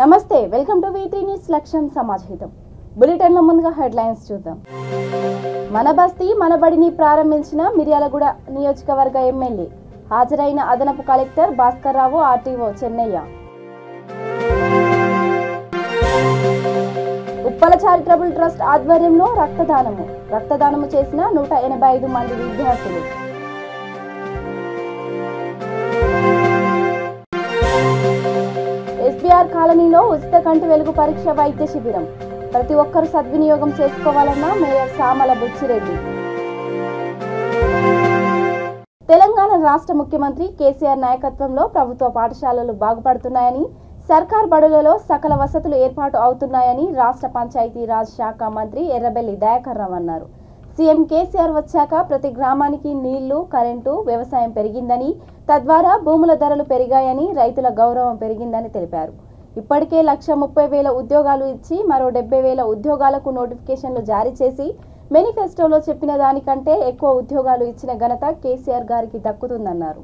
నమస్తే, welcome to V3 news లక్ష్యం సమాజహితం. బులెటిన్లో ముందుగా హెడ్లైన్స్ చూద్దాం. మన బస్తీ మన బడిని ప్రారంభించిన మిర్యాలగూడ నియోజకవర్గ ఎమ్మెల్యే. హాజరైన అదనపు collector Bhaskar Rao, RTO Chennaiah. Uppala charitable trust ఆధ్వర్యంలో రక్తదానము చేసిన 185 మంది విద్యార్థులు. SBR కాలనీలో ఉచిత కంటి వెలుగు పరీక్ష వైద్య శిబిరం. ప్రతి ఒక్కరూ సద్వినియోగం చేసుకోవాలన్న మేయర్ సామల బుచ్చిరెడ్డి. తెలంగాణ రాష్ట్ర ముఖ్యమంత్రి కేసీఆర్ నాయకత్వంలో ప్రభుత్వ పాఠశాలలు బాగుపడుతున్నాయని, సర్కార్ బడులలో సకల వసతులు ఏర్పాటు అవుతున్నాయని రాష్ట్ర పంచాయతీరాజ్ శాఖ మంత్రి ఎర్రబెల్లి దయాకర్ రావు అన్నారు. సీఎం కేసీఆర్ వచ్చాక ప్రతి గ్రామానికి నీళ్లు, కరెంటు, వ్యవసాయం పెరిగిందని, తద్వారా భూముల ధరలు పెరిగాయని, రైతుల గౌరవం పెరిగిందని తెలిపారు. ఇప్పటికే 1,30,000 ఉద్యోగాలు ఇచ్చి మరో 70,000 ఉద్యోగాలకు నోటిఫికేషన్లు జారీ చేసి మేనిఫెస్టోలో చెప్పిన దానికంటే ఎక్కువ ఉద్యోగాలు ఇచ్చిన ఘనత కేసీఆర్ గారికి దక్కుతుందన్నారు.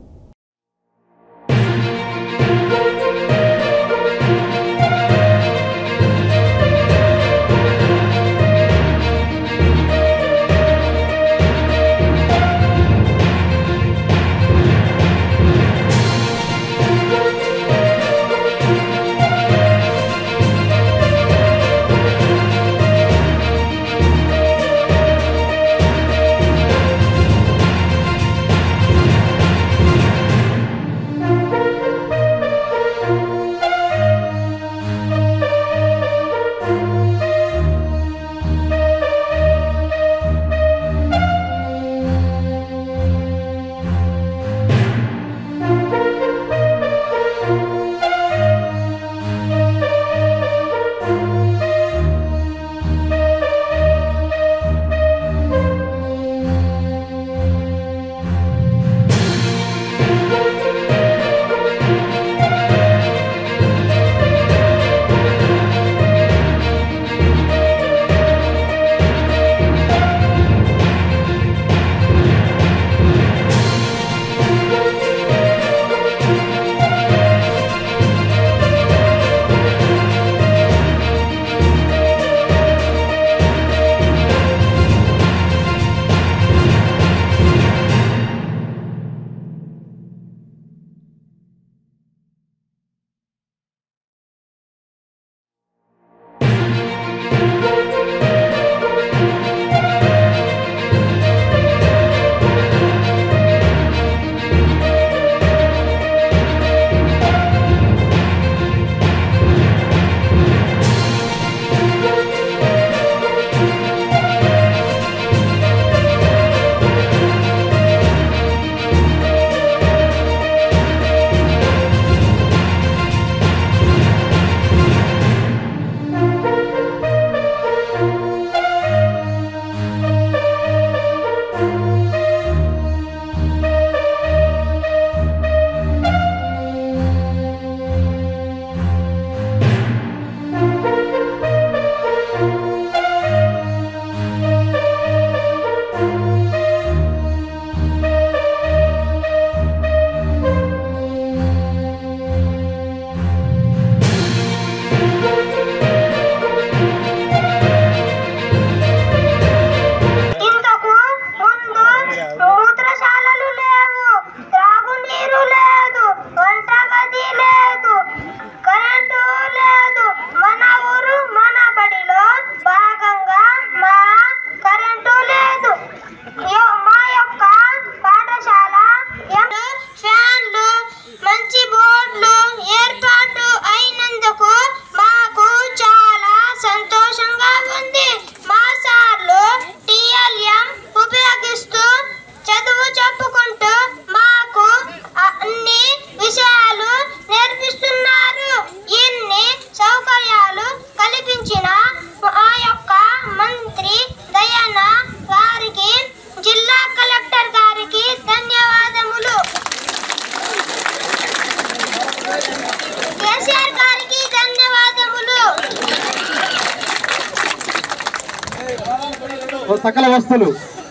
సకల వస్తువులు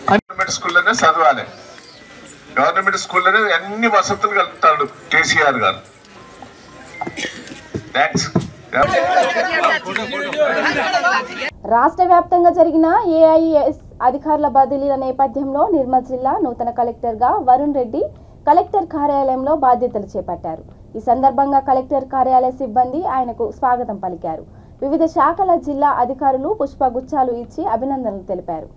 గవర్నమెంట్ స్కూల్లోనే చదవాలి. గవర్నమెంట్ స్కూల్లోనే అన్ని వసతులు కలుపుతాడు కేసీఆర్ గారు. థ్యాంక్స్ రాష్ట్ర వ్యాప్తంగా జరిగిన ఏఐఎస్ అధికారుల బదిలీల నేపథ్యంలో నిర్మల్ జిల్లా నూతన కలెక్టర్గా వరుణ్ రెడ్డి కలెక్టర్ కార్యాలయంలో బాధ్యతలు చేపట్టారు. ఈ సందర్భంగా కలెక్టర్ కార్యాలయ సిబ్బంది ఆయనకు స్వాగతం పలికారు. వివిధ శాఖల జిల్లా అధికారులు పుష్పగుచ్చాలు ఇచ్చి అభినందనలు తెలిపారు.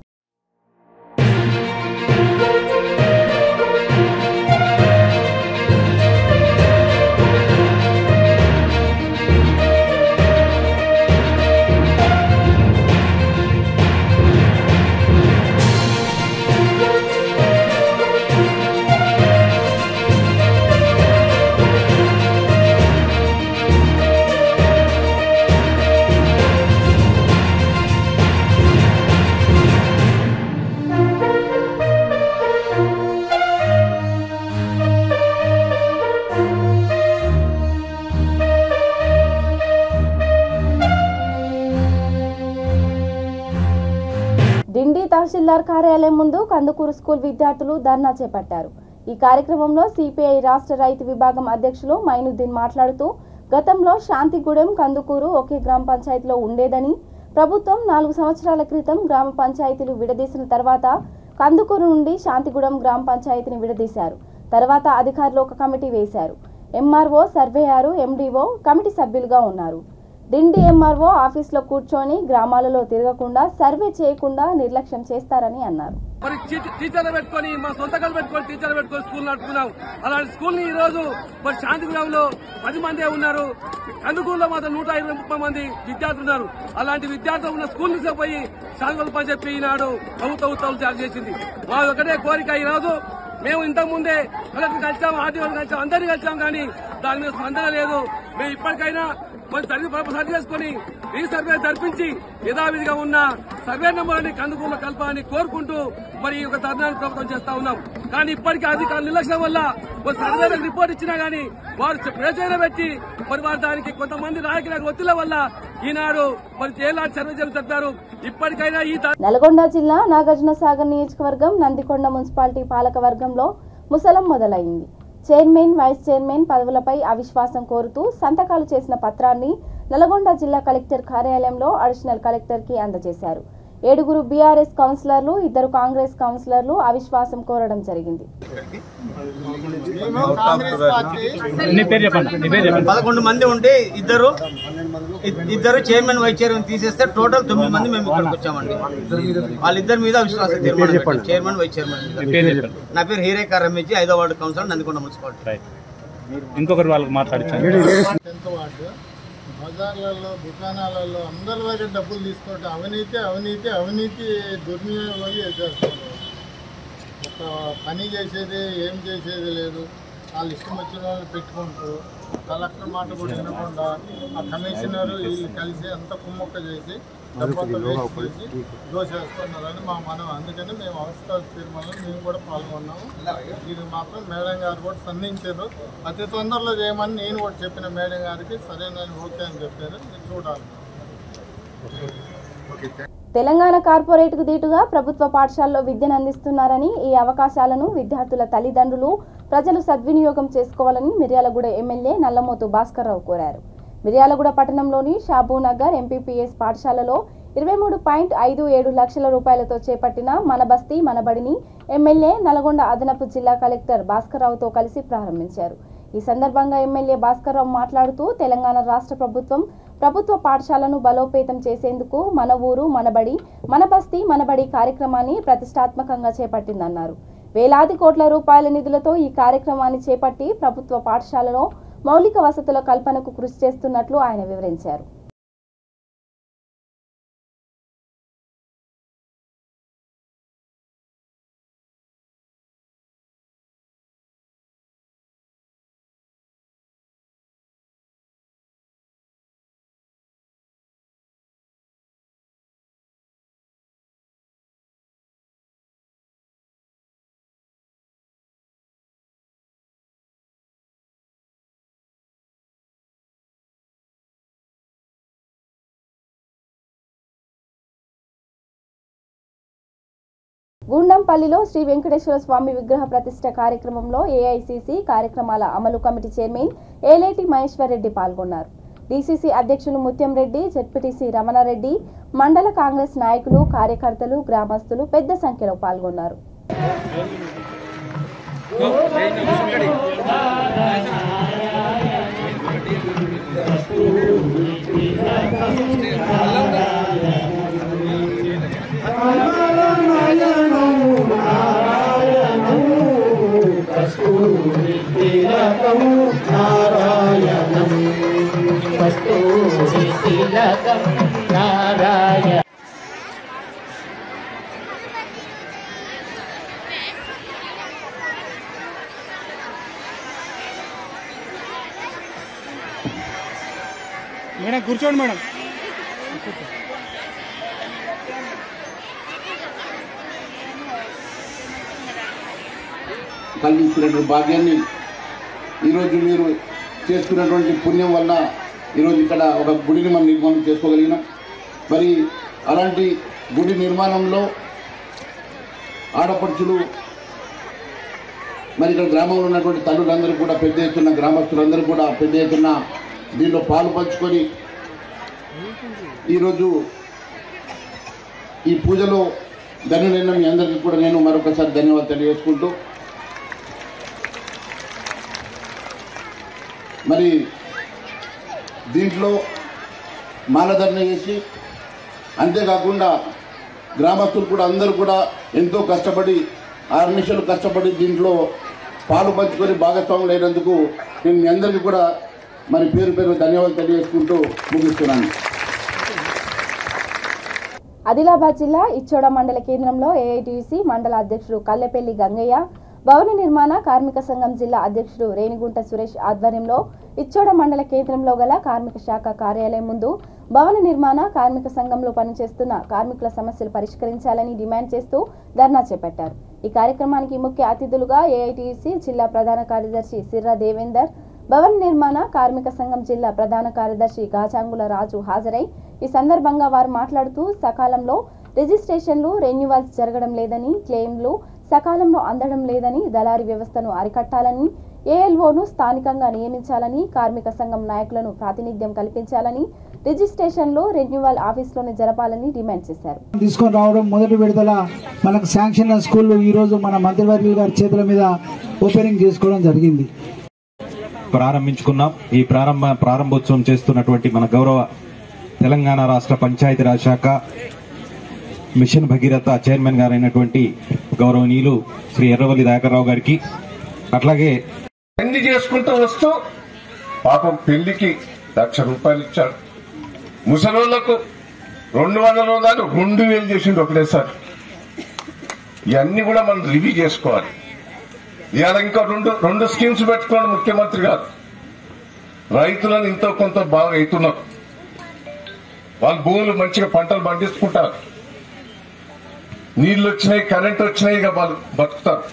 డిండి తహసీల్దార్ కార్యాలయం ముందు కందుకూరు స్కూల్ విద్యార్థులు ధర్నా చేపట్టారు. ఈ కార్యక్రమంలో సిపిఐ రాష్ట్ర రైతు విభాగం అధ్యక్షులు మైనుద్దీన్ మాట్లాడుతూ గతంలో శాంతిగూడెం కందుకూరు ఒకే గ్రామ పంచాయతీలో ఉండేదని, ప్రభుత్వం 4 సంవత్సరాల క్రితం గ్రామ పంచాయతీలు విడదీసిన తర్వాత కందుకూరు నుండి శాంతిగూడెం గ్రామ పంచాయతీని విడదీశారు. తర్వాత అధికారులు ఒక కమిటీ వేశారు. ఎంఆర్ఓ, సర్వేయర్, ఎండిఓ కమిటీ సభ్యులుగా ఉన్నారు. డిండి ఎంఆర్ఓ ఆఫీసులో కూర్చొని గ్రామాలలో తిరగకుండా సర్వే చేయకుండా నిర్లక్ష్యం చేస్తారని అన్నారు. టీచర్లు పెట్టుకుని మా సొంతకాలు పెట్టుకుని టీచర్లు పెట్టుకుని స్కూల్ నడుపుకున్నాం. అలాంటి స్కూల్ ని ఈ రోజు మరి శాంతిగ్రామంలో 10 మందే ఉన్నారు. కందుకూరులో మాత్రం 120-130 మంది విద్యార్థులు ఉన్నారు. అలాంటి విద్యార్థులు ఉన్న స్కూల్ నుంచి పోయి శాంతిగులం పని చెప్పి ఈనాడు ప్రభుత్వ ఉత్తర్వులు జారీ చేసింది. మా ఒకటే కోరిక, ఈ రోజు మేము ఇంతకు ముందే కలెక్టర్ కలిసాం, ఆర్టీఓ కలిసాం, అందరినీ కలిసాం, కానీ దాని మీద స్పందన లేదు. మేము ఇప్పటికైనా సర్వే చేసుకుని రీసర్వే జరిపించి యథావిధిగా ఉన్న సర్వే నెంబర్ని కందుకూరులో కలపాలని కోరుకుంటూ మరి ఒక ధర్నాను ప్రభుత్వం చేస్తా ఉన్నాం. కానీ ఇప్పటికీ అధికారుల నిర్లక్ష్యం వల్ల ఒక సర్వే రిపోర్ట్ ఇచ్చినా గానీ వారు ప్రేచైన పెట్టి మరి వారు దానికి కొంతమంది నాయకుల ఒత్తిళ్ల వల్ల ఈనాడు మరి ఏలాంటి సర్వే జరిపారు. ఇప్పటికైనా ఈ నల్గొండ జిల్లా నాగార్జున సాగర్ నియోజకవర్గం నందికొండ మున్సిపాలిటీ పాలక వర్గంలో ముసలం మొదలైంది. చైర్మన్, వైస్ చైర్మన్ పదవులపై అవిశ్వాసం కోరుతూ సంతకాలు చేసిన పత్రాన్ని నల్గొండ జిల్లా కలెక్టర్ కార్యాలయంలో అడిషనల్ కలెక్టర్కి అందజేశారు. 7 బీఆర్ఎస్ కౌన్సిలర్లు, 2 కాంగ్రెస్ కౌన్సిలర్లు అవిశ్వాసం కోరడం జరిగింది. 11 మంది ఉంటే ఇద్దరు చైర్మన్, వైస్ చైర్మన్ తీసేస్తే టోటల్ 9 మంది మేము ఇక్కడికి వచ్చామండి. వాళ్ళిద్దరి మీద అవిశ్వాస తీర్మానం, చైర్మన్, వైస్ చైర్మన్. నా పేరు హీరేకా రమేష్, 5వ వార్డు కౌన్సిలర్, నందికొండ మున్సిపాలిటీ. ఇంకొకరు వాళ్ళకి మాట్లాడించారు. బజార్లలో, దుకాణాలలో అందరి దగ్గర డబ్బులు తీసుకుంటే అవినీతి దుర్వినియోగం చేసేస్తారు. ఒక పని చేసేది ఏం చేసేది లేదు. వాళ్ళు ఇష్టం వచ్చిన వాళ్ళు పెట్టుకుంటూ కలెక్టర్ మాట కూడా వినకుండా ఆ కమిషనరు వీళ్ళు కలిసి అంత కుమ్మక్క చేసి డబ్బంతా వేస్ట్ చేసి దోషేస్తున్నారని మా మనం. అందుకని మేము అవిశ్వాస తీర్మానంలో మేము కూడా పాల్గొన్నాము. ఇది మాత్రం మేడం గారు కూడా స్పందించారు. అతి తొందరలో చేయమని నేను కూడా చెప్పిన మేడం గారికి, సరే నేను ఓకే అని చెప్పారు. చూడాలి. తెలంగాణ కార్పొరేట్కు దీటుగా ప్రభుత్వ పాఠశాలలో విద్యను అందిస్తున్నారని, ఈ అవకాశాలను విద్యార్థుల తల్లిదండ్రులు, ప్రజలు సద్వినియోగం చేసుకోవాలని మిర్యాలగూడ ఎమ్మెల్యే నల్లమోతు భాస్కర్రావు కోరారు. మిర్యాలగూడ పట్టణంలోని షాబూనగర్ ఎంపీపీఎస్ పాఠశాలలో 23.57 లక్షల రూపాయలతో చేపట్టిన మన బస్తీ మన బడిని ఎమ్మెల్యే నల్గొండ అదనపు జిల్లా కలెక్టర్ భాస్కర్రావుతో కలిసి ప్రారంభించారు. ఈ సందర్భంగా ఎమ్మెల్యే భాస్కర్రావు మాట్లాడుతూ తెలంగాణ రాష్ట్ర ప్రభుత్వం ప్రభుత్వ పాఠశాలను బలోపేతం చేసేందుకు మన ఊరు మనబడి, మన బస్తీ మనబడి కార్యక్రమాన్ని ప్రతిష్టాత్మకంగా చేపట్టిందన్నారు. వేలాది కోట్ల రూపాయల నిధులతో ఈ కార్యక్రమాన్ని చేపట్టి ప్రభుత్వ పాఠశాలలో మౌలిక వసతుల కల్పనకు కృషి చేస్తున్నట్లు ఆయన వివరించారు. గుండంపల్లిలో శ్రీ వెంకటేశ్వర స్వామి విగ్రహ ప్రతిష్ఠ కార్యక్రమంలో ఏఐసిసి కార్యక్రమాల అమలు కమిటీ చైర్మన్ ఏలేటి మహేశ్వర్ రెడ్డి పాల్గొన్నారు. డీసీసీ అధ్యక్షులు ముత్యం రెడ్డి, జెడ్పీటీసీ రమణారెడ్డి, మండల కాంగ్రెస్ నాయకులు, కార్యకర్తలు, గ్రామస్తులు పెద్ద సంఖ్యలో పాల్గొన్నారు. మేడం కూర్చోండి మేడం. కలిగించినటువంటి భాగ్యాన్ని ఈరోజు మీరు చేసుకున్నటువంటి పుణ్యం వల్ల ఈరోజు ఇక్కడ ఒక గుడిని మనం నిర్మాణం చేసుకోగలిగినాం. మరి అలాంటి గుడి నిర్మాణంలో ఆడపడుచులు మరి ఇక్కడ గ్రామంలో ఉన్నటువంటి తల్లులందరూ కూడా పెద్ద ఎత్తున, గ్రామస్తులందరూ కూడా పెద్ద ఎత్తున దీనిలో పాలు పంచుకొని ఈరోజు ఈ పూజలో ధన్యులైన మీ అందరికీ కూడా నేను మరొకసారి ధన్యవాదాలు తెలియజేసుకుంటూ, మరి దీంట్లో మాలధరణ చేసి అంతేకాకుండా గ్రామస్తులు కూడా అందరూ కూడా ఎంతో కష్టపడి 6 నిమిషాలు కష్టపడి దీంట్లో పాలు పంచుకొని భాగస్వాములు అయినందుకు నేను మీ అందరికీ కూడా మరి పేరు పేరు ధన్యవాదాలు తెలియజేసుకుంటూ ముగిస్తున్నాను. ఆదిలాబాద్ జిల్లా ఇచ్చోడ మండల కేంద్రంలో ఏఐటీయూసీ మండల అధ్యక్షుడు కల్లెపల్లి గంగయ్య, భవన నిర్మాణ కార్మిక సంఘం జిల్లా అధ్యక్షుడు రేణిగుంట సురేష్ ఆధ్వర్యంలో ఇచ్చోడ మండల కేంద్రంలో గల కార్మిక శాఖ కార్యాలయం ముందు భవన నిర్మాణ కార్మిక సంఘంలో పనిచేస్తున్న కార్మికుల సమస్యలు పరిష్కరించాలని డిమాండ్ చేస్తూ ధర్నా చేపట్టారు. ఈ కార్యక్రమానికి ముఖ్య అతిథులుగా ఏఐటీయూసీ జిల్లా ప్రధాన కార్యదర్శి సిర్రా దేవేందర్, భవన నిర్మాణ కార్మిక సంఘం జిల్లా ప్రధాన కార్యదర్శి గాజాంగుల రాజు హాజరై ఈ సందర్భంగా వారు మాట్లాడుతూ సకాలంలో రిజిస్ట్రేషన్లు, రెన్యువల్స్ జరగడం లేదని, క్లెయిమ్లు సకాలంలో అందడం లేదని, దళారీ వ్యవస్థను అరికట్టాలని, ఏఎల్ఓను స్థానికంగా నియమించాలని, కార్మిక సంఘం నాయకులను ప్రాతినిధ్యం కల్పించాలని, రిజిస్ట్రేషన్లు, రెన్యువల్ ఆఫీసులోనే జరపాలని డిమాండ్ చేశారు. తీసుకొని రావడం మొదటి విడతల మనకు శాంక్షన్ స్కూళ్ళు ఈరోజు మన మంత్రివర్యులు గారి చేతుల మీద ఓపెనింగ్ చేసుకోవడం జరిగింది. ప్రారంభించుకున్నాం. ఈ ప్రారంభోత్సవం చేస్తున్నటువంటి మన గౌరవ తెలంగాణ రాష్ట్ర పంచాయతీరాజ్ శాఖ మిషన్ భగీరథ చైర్మన్ గారైనటువంటి గౌరవనీయులు శ్రీ ఎర్రవల్లి దయాకర్రావు గారికి, అట్లాగే పెళ్లి చేసుకుంటూ వస్తూ పాపం పెళ్లికి ₹1,00,000 ఇచ్చాడు. ముసలోళ్లకు 200 దాన్ని 2,000 చేసిండు ఒకటేసారి. ఇవన్నీ కూడా మనం రివ్యూ చేసుకోవాలి. ఇవాళ ఇంకా రెండు స్కీమ్స్ పెట్టుకోండి ముఖ్యమంత్రి గారు. రైతులను ఇంతో కొంత బాగా అవుతున్నారు, వాళ్ళు భూములు మంచిగా పంటలు పండించుకుంటారు, నీళ్లు వచ్చినాయి, కరెంట్ వచ్చినాయి, ఇక వాళ్ళు బతుకుతారు.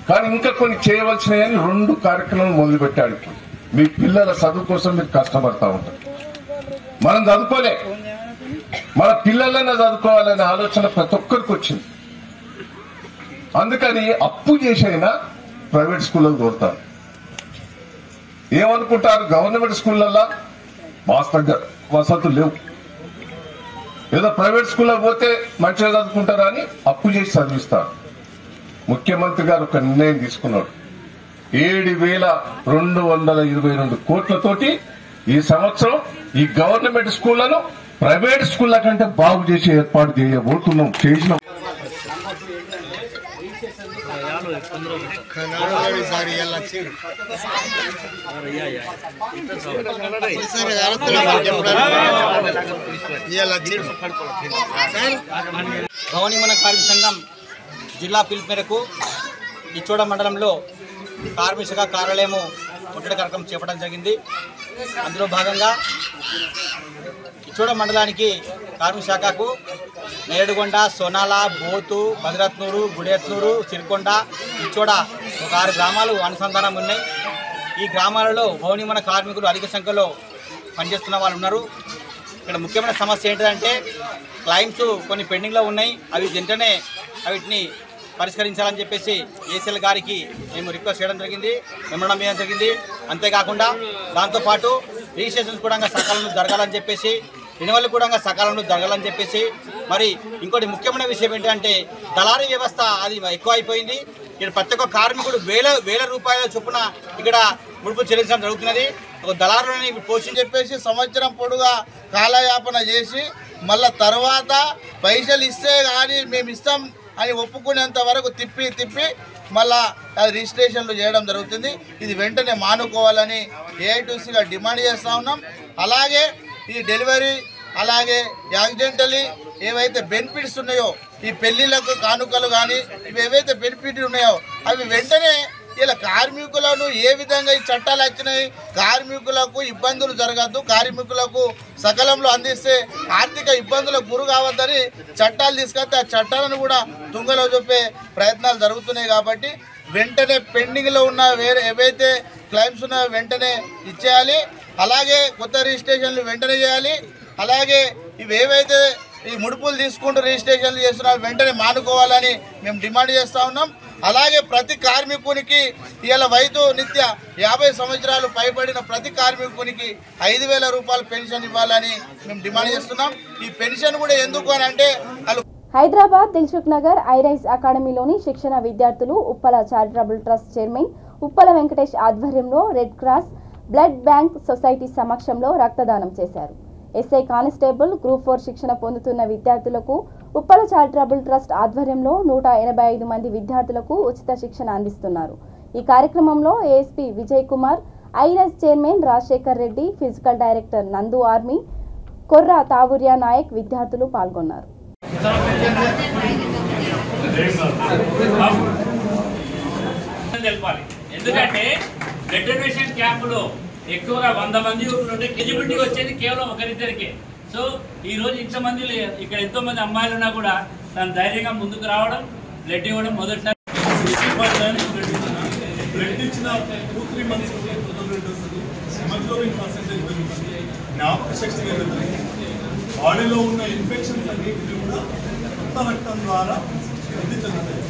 కానీ ఇంకా కొన్ని చేయవలసినాయని 2 కార్యక్రమాలు మొదలుపెట్టాడు. మీ పిల్లల చదువు కోసం మీరు కష్టపడతా ఉంటారు. మనం చదువుకోలే, మన పిల్లలైనా చదువుకోవాలనే ఆలోచన ప్రతి ఒక్కరికి వచ్చింది. అందుకని అప్పు చేసైనా ప్రైవేట్ స్కూళ్ళకు దూరుతారు. ఏమనుకుంటారు, గవర్నమెంట్ స్కూళ్ళల్లో వాస్తవంగా వసతులు లేవు, ఏదో ప్రైవేట్ స్కూల్లో పోతే మంచిగా చదువుకుంటారా అని అప్పు చేసి చదివిస్తారు. ముఖ్యమంత్రి గారు ఒక నిర్ణయం తీసుకున్నాడు. 7,222 కోట్లతోటి ఈ సంవత్సరం ఈ గవర్నమెంట్ స్కూళ్లను ప్రైవేట్ స్కూళ్ల కంటే బాగు చేసి ఏర్పాటు చేయబోతున్నాం, చేసినాం. భవనిర్మాణ కార్మిక సంఘం జిల్లా పిలుపు మేరకు ఇచ్చోడ మండలంలో కార్మిక శాఖ కార్యాలయము ముట్టడి కార్యక్రమం చేపట్టడం జరిగింది. అందులో భాగంగా ఇచ్చోడ మండలానికి కార్మిక శాఖకు నేడుగొండ, సోనాల, బోతు, భద్రత్నూరు, గుడెత్నూరు, సిరికొండ, ఇచ్చోడ ఒక 6 గ్రామాలు అనుసంధానం ఉన్నాయి. ఈ గ్రామాలలో భవనిర్మాణ కార్మికులు అధిక సంఖ్యలో పనిచేస్తున్న వాళ్ళు ఉన్నారు. ఇక్కడ ముఖ్యమైన సమస్య ఏంటంటే క్లైమ్స్ కొన్ని పెండింగ్లో ఉన్నాయి, అవి వెంటనే వీటిని పరిష్కరించాలని చెప్పేసి ఏసీఎల్ గారికి మేము రిక్వెస్ట్ చేయడం జరిగింది, మెమోరాండం చేయడం జరిగింది. అంతేకాకుండా దాంతోపాటు రిజిస్ట్రేషన్స్ కూడా సకాలంలో జరగాలని చెప్పేసి, రెన్యువల్ కూడా సకాలంలో జరగాలని చెప్పేసి, మరి ఇంకోటి ముఖ్యమైన విషయం ఏంటంటే దళారీ వ్యవస్థ అది ఎక్కువ అయిపోయింది. ఇక్కడ ప్రతి ఒక్క కార్మికుడు వేల రూపాయల చొప్పున ఇక్కడ ముడుపు చెల్లించడం జరుగుతున్నది. ఒక దళారులని పోషించి చెప్పేసి సంవత్సరం పొడుగా కాలయాపన చేసి మళ్ళా తర్వాత పైసలు ఇస్తే కానీ మేము ఇస్తాం అని ఒప్పుకునేంత వరకు తిప్పి మళ్ళా అది రిజిస్ట్రేషన్లు చేయడం జరుగుతుంది. ఇది వెంటనే మానుకోవాలని ఏఐటీసీగా డిమాండ్ చేస్తూ ఉన్నాం. అలాగే ఈ డెలివరీ అలాగే యాక్సిడెంటలీ ఏవైతే బెనిఫిట్స్ ఉన్నాయో ఈ పెళ్లిళ్ళకు కానుకలు కానీ ఇవి ఏవైతే బెనిఫిట్లు ఉన్నాయో అవి వెంటనే ఇలా కార్మికులను ఏ విధంగా ఈ చట్టాలు వచ్చినాయి, కార్మికులకు ఇబ్బందులు జరగద్దు, కార్మికులకు సకాలంలో అందిస్తే ఆర్థిక ఇబ్బందులకు గురి కావద్దని చట్టాలు తీసుకొస్తే ఆ చట్టాలను కూడా తుంగలో చూపే ప్రయత్నాలు జరుగుతున్నాయి. కాబట్టి వెంటనే పెండింగ్లో ఉన్న ఏవైతే క్లైమ్స్ ఉన్నాయో వెంటనే ఇచ్చేయాలి. అలాగే కొత్త రిజిస్ట్రేషన్లు వెంటనే చేయాలి. అలాగే ఇవి ఏవైతే ఈ ముడుపులు తీసుకుంటూ రిజిస్ట్రేషన్లు చేస్తున్నారో వెంటనే మానుకోవాలని మేము డిమాండ్ చేస్తూ ఉన్నాం. అలాగే ప్రతి కార్మికునికి ఇవాళ వయసు నిత్య 50 సంవత్సరాలు పైబడిన ప్రతి కార్మికునికి 5,000 రూపాయలు పెన్షన్ ఇవ్వాలని మేము డిమాండ్ చేస్తున్నాం. ఈ పెన్షన్ కూడా ఎందుకు అని అంటే హైదరాబాద్ దిల్సుఖ్ నగర్ ఐరైస్ అకాడమీలోని శిక్షణ విద్యార్థులు Uppala charitable trust chairman Uppala Venkatesh ఆధ్వర్యంలో red cross blood bank society సమక్షంలో రక్తదానం చేశారు. ఎస్ఐ కానిస్టేబుల్ గ్రూప్ 4 శిక్షణ పొందుతున్న విద్యార్థులకు ఉప్పల చారిటబుల్ ట్రస్ట్ ఆధ్వర్యంలో 185 మంది విద్యార్థులకు ఉచిత శిక్షణ అందిస్తున్నారు. ఈ కార్యక్రమంలో ASP Vijay Kumar, iRise chairman Rajasekhar Reddy, physical director Nandu army, Korra Thavurya Naik విద్యార్థులు పాల్గొన్నారు. ఎందుకంటే బ్లడ్ డొనేషన్ క్యాంపులో ఎక్కువగా 100 మంది ఉంటే ఎలిజిబిలిటీ వచ్చేది కేవలం ఒకరిద్దరికే. సో ఈ రోజు ఇంతమంది ఇక్కడ ఎంతో మంది అమ్మాయిలు ఉన్నా కూడా తను ధైర్యంగా ముందుకు రావడం, బ్లడ్ ఇవ్వడం మొదటిసారి బ్లడ్ ఇచ్చిన 2-3 మంత్స్ బ్లడ్ వస్తుంది, హిమోగ్లోబిన్ పర్సెంటేజ్ పెరుగుతుంది, జ్ఞాపక శక్తి పెరుగుతుంది, బాడీలో ఉన్న ఇన్ఫెక్షన్స్ అన్నింటినీ కూడా కొత్త రక్తం ద్వారా వృద్ధి చెందుతాయి.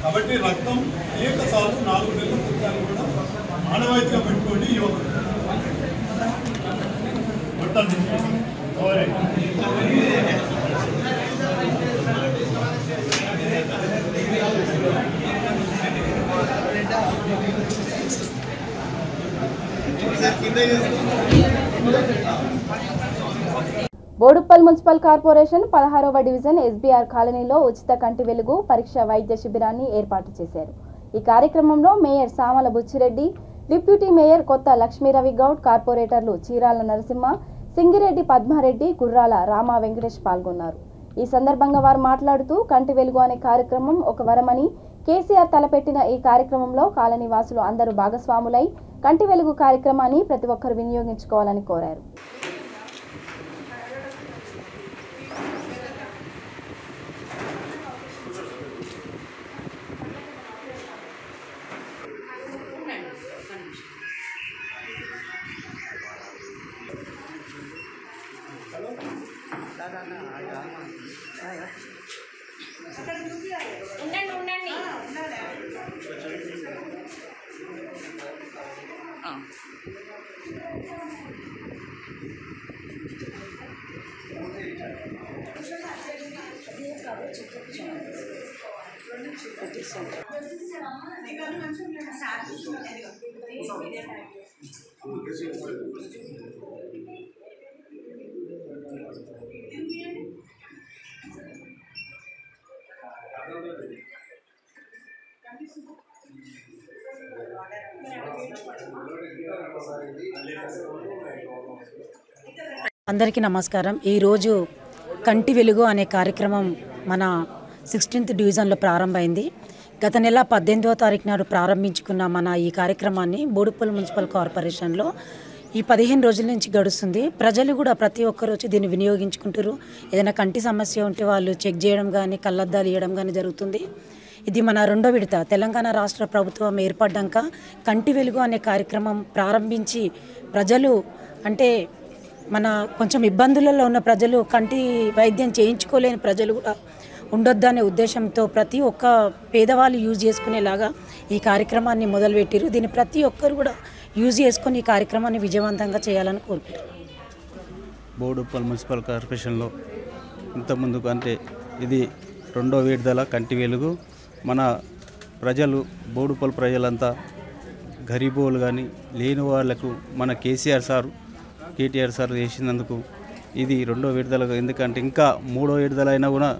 కాబట్టి రక్తం అనేక సార్లు 4 నెలల ఒకసారి కూడా ఆనవాయితీగా పెట్టుకోండి. యువకులు బోడుప్పల్ మున్సిపల్ కార్పొరేషన్ 16వ డివిజన్ ఎస్బీఆర్ కాలనీలో ఉచిత కంటి వెలుగు పరీక్ష వైద్య శిబిరాన్ని ఏర్పాటు చేశారు. ఈ కార్యక్రమంలో mayor Samala Buchi Reddy, deputy mayor కొత్త లక్ష్మీరవి గౌడ్, కార్పొరేటర్లు చీరాల నరసింహ, సింగిరెడ్డి పద్మారెడ్డి, గుర్రాల రామా వెంకటేష్ పాల్గొన్నారు. ఈ సందర్భంగా వారు మాట్లాడుతూ కంటి వెలుగు అనే కార్యక్రమం ఒక వరమని, కేసీఆర్ తలపెట్టిన ఈ కార్యక్రమంలో కాలనీ వాసులు అందరూ భాగస్వాములై కంటి వెలుగు కార్యక్రమాన్ని ప్రతి ఒక్కరు వినియోగించుకోవాలని కోరారు. అందరికీ నమస్కారం. ఈరోజు కంటి వెలుగు అనే కార్యక్రమం మన 16th డివిజన్లో ప్రారంభమైంది. గత నెల 18వ తారీఖు నాడు ప్రారంభించుకున్న మన ఈ కార్యక్రమాన్ని బోడుప్పల్ మున్సిపల్ కార్పొరేషన్లో ఈ 15 రోజుల నుంచి గడుస్తుంది. ప్రజలు కూడా ప్రతి ఒక్కరు వచ్చి దీన్ని వినియోగించుకుంటారు. ఏదైనా కంటి సమస్య ఉంటే వాళ్ళు చెక్ చేయడం కానీ కళ్ళద్దాలు ఇవ్వడం కానీ జరుగుతుంది. ఇది మన 2వ విడత. తెలంగాణ రాష్ట్ర ప్రభుత్వం ఏర్పడ్డాక కంటి వెలుగు అనే కార్యక్రమం ప్రారంభించి ప్రజలు అంటే మన కొంచెం ఇబ్బందులలో ఉన్న ప్రజలు, కంటి వైద్యం చేయించుకోలేని ప్రజలు కూడా ఉండొద్దనే ఉద్దేశంతో ప్రతి ఒక్క పేదవాళ్ళు యూజ్ చేసుకునేలాగా ఈ కార్యక్రమాన్ని మొదలుపెట్టారు. దీన్ని ప్రతి ఒక్కరు కూడా యూజ్ చేసుకొని ఈ కార్యక్రమాన్ని విజయవంతంగా చేయాలని కోరుకుంటున్నాను. బోడుప్పల్ మున్సిపల్ కార్పొరేషన్లో ఇంతకుముందుకు అంటే ఇది 2వ విడుదల కంటి వెలుగు. మన ప్రజలు బోడుప్పల్ ప్రజలంతా గరీబోలు కానీ లేని వాళ్లకు మన కేటీఆర్ సార్ చేసినందుకు ఇది 2వ విడుదల. ఎందుకంటే ఇంకా 3వ విడుదల అయినా కూడా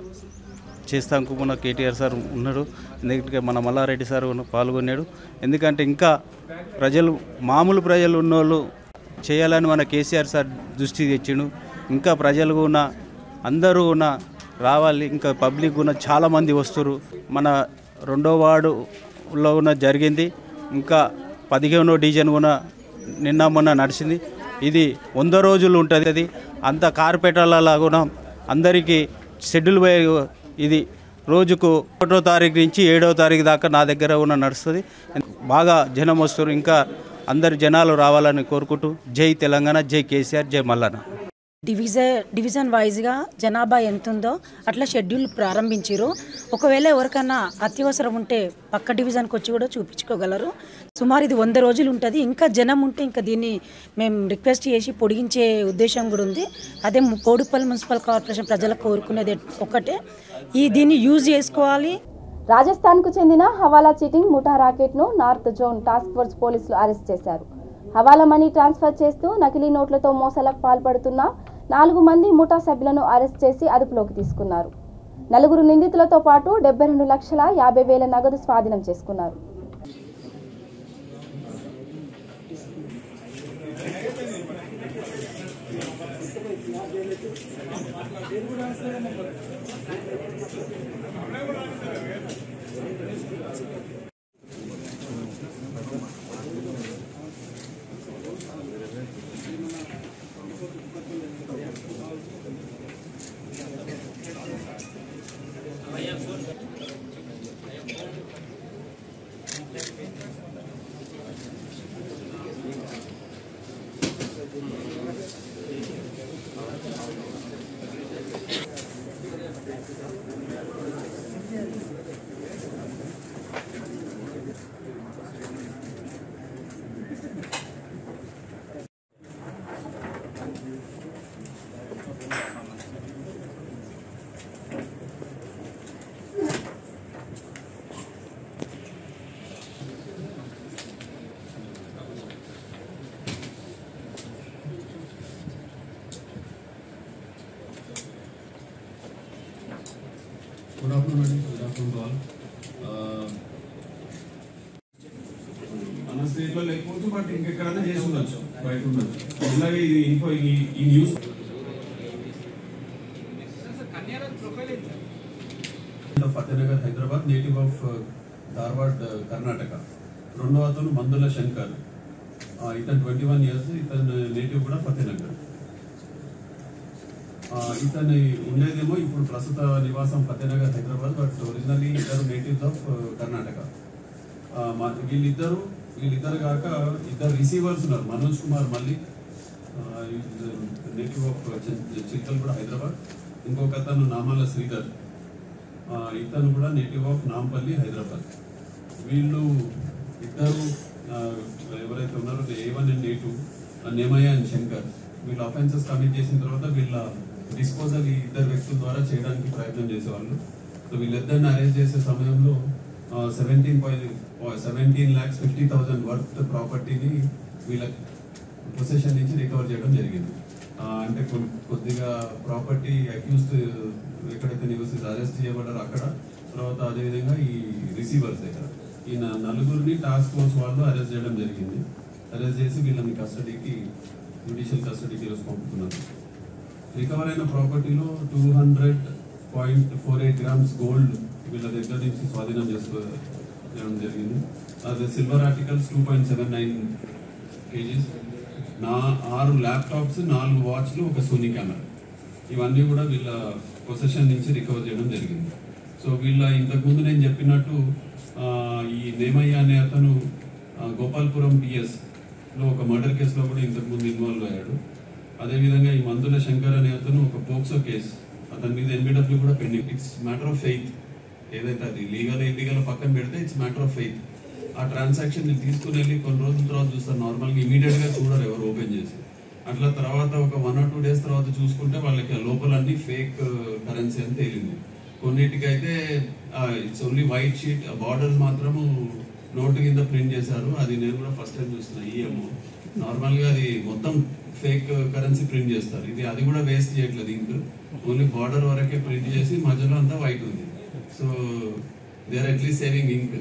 చేస్తానికి మన కేటీఆర్ సార్ ఉన్నాడు. ఎందుకంటే మన మల్లారెడ్డి సార్ పాల్గొన్నాడు. ఎందుకంటే ఇంకా మామూలు ప్రజలు ఉన్నోళ్ళు చేయాలని మన కేసీఆర్ సార్ దృష్టి తెచ్చిండు. ఇంకా ప్రజలు కూడా అందరూ కూడా రావాలి. ఇంకా పబ్లిక్ కూడా చాలామంది వస్తారు. మన 2వ వార్డులో ఉన్న జరిగింది. ఇంకా 15వ డివిజన్ కూడా నిన్న మొన్న నడిచింది. ఇది 100 రోజులు ఉంటుంది. అది అంత కార్పొరేటర్ల కూడా అందరికీ షెడ్యూల్ ఇది రోజుకు 1వ తారీఖు నుంచి 7వ తారీఖు దాకా నా దగ్గర ఉన్న నడుస్తుంది. బాగా జనం వస్తారు. ఇంకా అందరు జనాలు రావాలని కోరుకుంటూ జై తెలంగాణ, జై కేసీఆర్, జై మల్లన్న. డివిజన్ వైజ్గా జనాభా ఎంత ఉందో అట్లా షెడ్యూల్ ప్రారంభించారు. ఒకవేళ ఎవరికన్నా అత్యవసరం ఉంటే పక్క డివిజన్కి వచ్చి కూడా చూపించుకోగలరు. సుమారు ఇది 100 రోజులు ఉంటుంది. ఇంకా జనం ఉంటే ఇంకా దీన్ని మేము రిక్వెస్ట్ చేసి పొడిగించే ఉద్దేశం కూడా ఉంది. అదే బోడుప్పల్ మున్సిపల్ కార్పొరేషన్ ప్రజలకు కోరుకునేది ఒకటే, దీన్ని యూజ్ చేసుకోవాలి. రాజస్థాన్కు చెందిన హవాలా చీటింగ్ ముఠా రాకెట్ను నార్త్ జోన్ టాస్క్ ఫోర్స్ పోలీసులు అరెస్ట్ చేశారు. హవాలా మనీ ట్రాన్స్ఫర్ చేస్తూ నకిలీ నోట్లతో మోసాలకు పాల్పడుతున్న 4 మంది ముఠా సభ్యులను అరెస్ట్ చేసి అదుపులోకి తీసుకున్నారు. 4 నిందితులతో పాటు 72,50,000 నగదు స్వాధీనం చేసుకున్నారు. Good afternoon, madam. Good afternoon to all. మన స్టేట్లో లేకపోవచ్చు, బట్ ఇంకెక్కడైనా చేసి ఉండొచ్చు, బయట ఉండొచ్చు. ఇలాగే ఇది ఇన్ఫో ఈ news Fatehnagar Hyderabad, native of Dharwad Karnataka. 2వ అతను మందుల శంకర్, ఇతను 21 years, ఇతను నేటివ్ కూడా ఫతేనగర్. ఇతను ఉండేదేమో ఇప్పుడు ప్రస్తుత నివాసం ఫతేనగర్ హైదరాబాద్, బట్ ఒరిజినల్లీ ఇద్దరు నేటివ్స్ ఆఫ్ కర్ణాటక. వీళ్ళిద్దరు కాక 2 రిసీవర్స్ ఉన్నారు. మనోజ్ కుమార్ మల్లిక్, నేటివ్ ఆఫ్ చిత్తల్ కూడా హైదరాబాద్. ఇంకొక అతను నామాల శ్రీధర్, ఇతను కూడా నేటివ్ ఆఫ్ నాంపల్లి హైదరాబాద్. వీళ్ళు ఇద్దరు ఎవరైతే ఉన్నారో A1 and A2, Nemayya and Shankar, వీళ్ళు అఫెన్సెస్ కమిట్ చేసిన తర్వాత వీళ్ళ డిస్పోజల్ ఈ 2 వ్యక్తుల ద్వారా చేయడానికి ప్రయత్నం చేసేవాళ్ళు. సో వీళ్ళిద్దరిని అరెస్ట్ చేసే సమయంలో 17,50,000 వర్త్ ప్రాపర్టీని వీళ్ళ పొసెషన్ నుంచి రికవర్ చేయడం జరిగింది. అంటే కొద్దిగా ప్రాపర్టీ అక్యూజ్డ్ ఎక్కడైతే నివసిస్తూ అరెస్ట్ చేయబడ్డారో అక్కడ, తర్వాత అదేవిధంగా ఈ రిసీవర్స్ దగ్గర ఈ 4 టాస్క్ ఫోర్స్ వాళ్ళు అరెస్ట్ చేయడం జరిగింది. అరెస్ట్ చేసి వీళ్ళని కస్టడీకి, జ్యుడిషియల్ కస్టడీకి ఈరోజు పంపుతున్నారు. రికవర్ అయిన ప్రాపర్టీలో 200.48 grams గోల్డ్ వీళ్ళ దగ్గర నుంచి స్వాధీనం చేసుకోవడం జరిగింది. అదే సిల్వర్ ఆర్టికల్స్ 2.79 kgs, 6 ల్యాప్టాప్స్, 4 వాచ్లు, ఒక సోనీ కెమెరా, ఇవన్నీ కూడా వీళ్ళ పొసెషన్ నుంచి రికవర్ చేయడం జరిగింది. సో వీళ్ళ ఇంతకుముందు నేను చెప్పినట్టు ఈ నేమయ్య అనే అతను గోపాల్పురం PS-లో ఒక మర్డర్ కేసులో కూడా ఇంతకుముందు ఇన్వాల్వ్ అయ్యాడు. అదేవిధంగా ఈ మందుల శంకర్ అనే అతను ఒక పోక్సో కేసు, అతని మీద NBW కూడా pending. It's matter of faith. ఏదైతే అది లీగల్ ఇల్లీగల్ పక్కన పెడితే ఇట్స్ మ్యాటర్ ఆఫ్ ఫెయిత్. ఆ ట్రాన్సాక్షన్ తీసుకుని వెళ్ళి కొన్ని రోజుల తర్వాత చూస్తారు. నార్మల్గా ఇమీడియట్గా చూడరు ఎవరు ఓపెన్ చేసి. అట్లా తర్వాత ఒక 1 or 2 days తర్వాత చూసుకుంటే వాళ్ళకి లోపల అన్ని ఫేక్ కరెన్సీ అని తేలింది. కొన్నిటికైతే it's only white sheet, borders మాత్రము నోటు కింద ప్రింట్ చేశారు. అది నేను కూడా ఫస్ట్ టైం చూస్తున్నా. ఈఎంఓ నార్మల్గా అది మొత్తం ఫేక్ కరెన్సీ ప్రింట్ చేస్తారు. అది కూడా వేస్ట్ చేయట్లేదు, ఇంక్ ఓన్లీ బార్డర్ వరకే ప్రింట్ చేసి మధ్యలో అంతా వైట్ ఉంది. So they are at least saving ink.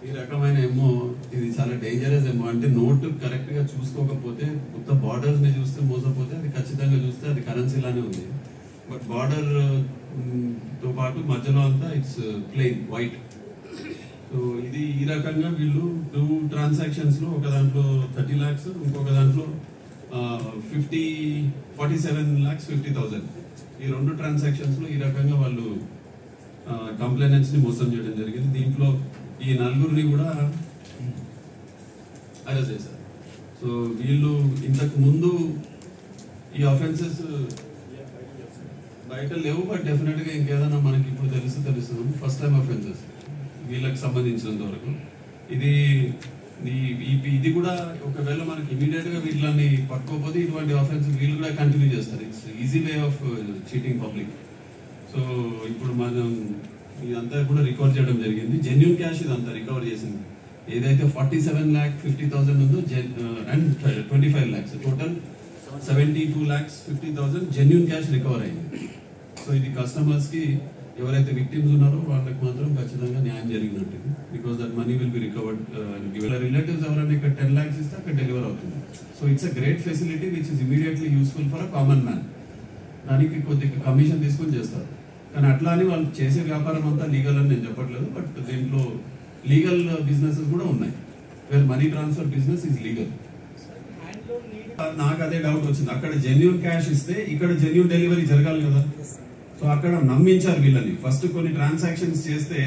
ఈ రకమైన ఏమో ఇది చాలా డేంజరస్ ఏమో. అంటే నోటు కరెక్ట్ గా చూసుకోకపోతే, మొత్తం బార్డర్స్ ని చూస్తే మోసపోతే, అది ఖచ్చితంగా చూస్తే అది కరెన్సీ లానే ఉంది. బట్ బార్డర్ తో పాటు మధ్యలో అంతా ఇట్స్ ప్లెయిన్ వైట్. సో ఇది ఈ రకంగా వీళ్ళు 2 transactions లో, ఒక దాంట్లో 30 lakhs, ఇంకొక దాంట్లో 47,50,000. ఈ 2 transactions లో ఈ రకంగా వాళ్ళు కంప్లైనెంట్స్ ని మోసం చేయడం జరిగింది. దీంట్లో ఈ 4 కూడా అరెస్ట్ చేశారు. సో వీళ్ళు ఇంతకు ముందు ఈ అఫెన్సెస్ బయట లేవు, బట్ డెఫినెట్ గా ఇంకేదైనా మనకి ఇప్పుడు తెలుస్తున్నాం. ఫస్ట్ టైం అఫెన్సెస్ వీళ్ళకి సంబంధించినంత వరకు. ఇది కూడా ఒకవేళ మనకి ఇమీడియట్ గా వీళ్ళని పట్టుకోకపోతే ఇటువంటి ఆఫెన్స్ వీళ్ళు కూడా కంటిన్యూ చేస్తారు. It's easy way of cheating public. So ఇప్పుడు మనం ఇదంతా కూడా రికవర్ చేయడం జరిగింది. జెన్యూన్ క్యాష్ ఇదంతా రికవర్ చేసింది. ఏదైతే 47,50,000 ఉందో and 25 lakhs, total 72,50,000 genuine cash recover అయింది. సో ఇది కస్టమర్స్ కి, ఎవరైతే విక్టిమ్స్ ఉన్నారో వాళ్ళకి మాత్రం ఖచ్చితంగా న్యాయం జరిగినట్టు. Because that money will be recovered. Relatives ఎవరైనా ఇక్కడ 10 lakhs ఇస్తే అక్కడ డెలివర్ అవుతుంది. So it's a great facility which is immediately useful for a common man. దానికి కొద్దిగా కమిషన్ తీసుకొని చేస్తారు. కానీ అట్లా అని వాళ్ళు చేసే వ్యాపారం అంతా లీగల్ అని నేను చెప్పట్లేదు. బట్ దీంట్లో లీగల్ బిజినెసెస్ కూడా ఉన్నాయి, wear money transfer business is legal. నాకు అదే డౌట్ వచ్చింది. అక్కడ జెన్యూన్ క్యాష్ ఇస్తే ఇక్కడ జెన్యూన్ డెలివరీ జరగాలి కదా. సో అక్కడ నమ్మించారు వీళ్ళని. ఫస్ట్ కొన్ని ట్రాన్సాక్షన్స్ చేస్తే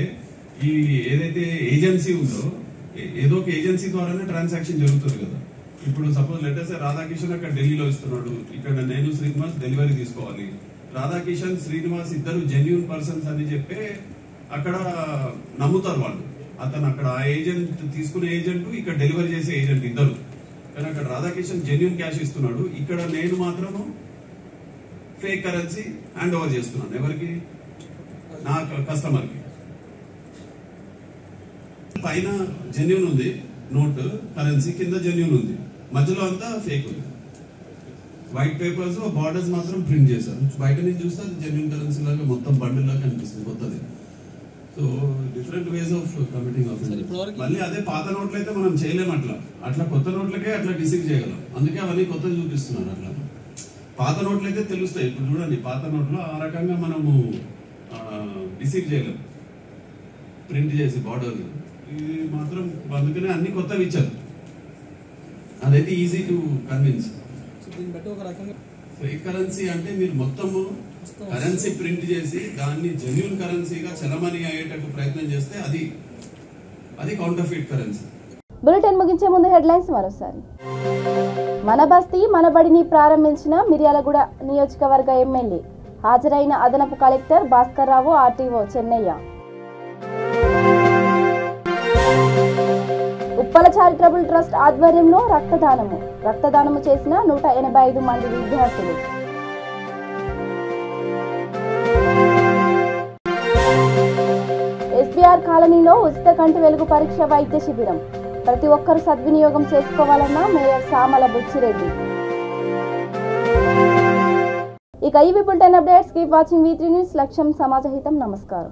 ఈ ఏదైతే ఏజెన్సీ ఉందో, ఏదో ఒక ఏజెన్సీ ద్వారానే ట్రాన్సాక్షన్ జరుగుతుంది కదా. ఇప్పుడు సపోజ్ లెటర్స్ రాధాకిషన్ అక్కడ ఢిల్లీలో ఇస్తున్నాడు, ఇక్కడ నేను శ్రీనివాస్ డెలివరీ తీసుకోవాలి. రాధాకిషన్ శ్రీనివాస్ ఇద్దరు జెన్యూన్ పర్సన్స్ అని చెప్పి అక్కడ నమ్ముతారు వాళ్ళు. అతను అక్కడ ఆ ఏజెంట్, తీసుకునే ఏజెంట్, ఇక్కడ డెలివరీ చేసే ఏజెంట్ ఇద్దరు. కానీ అక్కడ రాధాకిషన్ జెన్యూన్ క్యాష్ ఇస్తున్నాడు, ఇక్కడ నేను మాత్రము ఫేక్ కరెన్సీ హ్యాండ్ ఓవర్ చేస్తున్నాను. ఎవరికి? నా కస్టమర్ కి. పైన జెన్యూన్ ఉంది నోట్ కరెన్సీ, కింద జెన్యూన్ ఉంది, మధ్యలో అంతా ఫేక్ ఉంది. వైట్ పేపర్స్, బార్డర్స్ మాత్రం ప్రింట్ చేశారు. బయట నుంచి చూస్తే అది జెన్యూన్ కరెన్సీ లాగా మొత్తం బండిల్ లాగా కనిపిస్తుంది కొత్తది. So different ways of committing offence. మళ్ళీ అదే పాత నోట్లు అయితే మనం చేయలేము. అట్లా కొత్త నోట్లకే అట్లా డిసీవ్ చేయగలం. అందుకే అవన్నీ కొత్తది చూపిస్తున్నారు. అట్లా పాత నోట్లు అయితే తెలుస్తాయి. ఇప్పుడు చూడండి, పాత నోట్లు ఆ రకంగా మనము డిసీవ్ చేయలేము ప్రింట్ చేసి బార్డర్. ఇది మాత్రం అందుకనే అన్ని కొత్తవి ఇచ్చారు. అదైతే easy to convince. Fake currency అంటే మీరు మొత్తము కరెన్సీ ప్రింట్ చేసి దాన్ని జెన్యూన్ కరెన్సీగా చలమణి అయ్యేటట్టు ప్రయత్నం చేస్తే అది కౌంటర్ఫీట్ కరెన్సీ. బులెటిన్ ముగించే ముందు హెడ్లైన్స్ మరోసారి. మన బస్తీ మన బడిని ప్రారంభించిన మిర్యాలగూడ నియోజకవర్గ ఎమ్మెల్యే. హాజరైన అదనపు collector Bhaskar Rao, RTO Chennaiah. Uppala charitable trust ఆధ్వర్యంలో రక్తదానము చేసిన 185 మంది విద్యార్థులు. ఎస్బీఆర్ కాలనీలో ఉచిత కంటి వెలుగు పరీక్ష వైద్య శిబిరం. ప్రతి ఒక్కరూ సద్వినియోగం చేసుకోవాలన్న మేయర్ సామల బుచ్చిరెడ్డి. ఇక ఇవి bulletin updates. Keep watching V3 news. లక్ష్యం సమాజహితం. నమస్కారం.